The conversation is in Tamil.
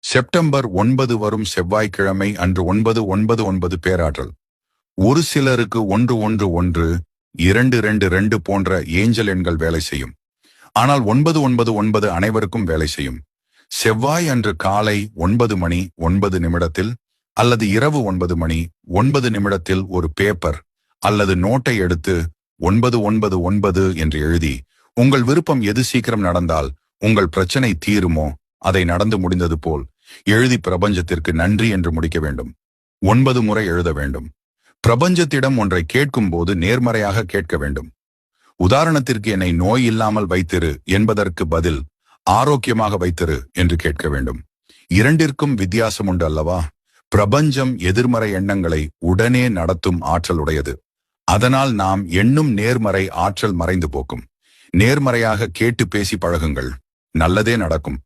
செப்டம்பர் 9 வரும் செவ்வாய்க்கிழமை அன்று 999 பேராற்றல். ஒரு சிலருக்கு 111, 222 போன்ற ஏஞ்சல் எண்கள் வேலை செய்யும். ஆனால் 999 அனைவருக்கும் வேலை செய்யும். செவ்வாய் அன்று காலை 9 மணி 9 நிமிடத்தில் அல்லது இரவு 9 மணி 9 நிமிடத்தில் ஒரு பேப்பர் அல்லது நோட்டை எடுத்து 999 என்று எழுதி, உங்கள் விருப்பம் எது சீக்கிரம் நடந்தால் உங்கள் பிரச்சனை தீருமோ அதை நடந்து முடிந்தது போல் எழுதி பிரபஞ்சத்திற்கு நன்றி என்று முடிக்க வேண்டும். 9 முறை எழுத வேண்டும். பிரபஞ்சத்திடம் ஒன்றை கேட்கும் போது நேர்மறையாக கேட்க வேண்டும். உதாரணத்திற்கு, என்னை நோய் இல்லாமல் வைத்திரு என்பதற்கு பதில் ஆரோக்கியமாக வைத்திரு என்று கேட்க வேண்டும். இரண்டிற்கும் வித்தியாசம் உண்டு அல்லவா? பிரபஞ்சம் எதிர்மறை எண்ணங்களை உடனே நடத்தும் ஆற்றல் உடையது. அதனால் நாம் எண்ணும் நேர்மறை ஆற்றல் மறைந்து போக்கும். நேர்மறையாக கேட்டு பேசி பழகுங்கள். நல்லதே நடக்கும்.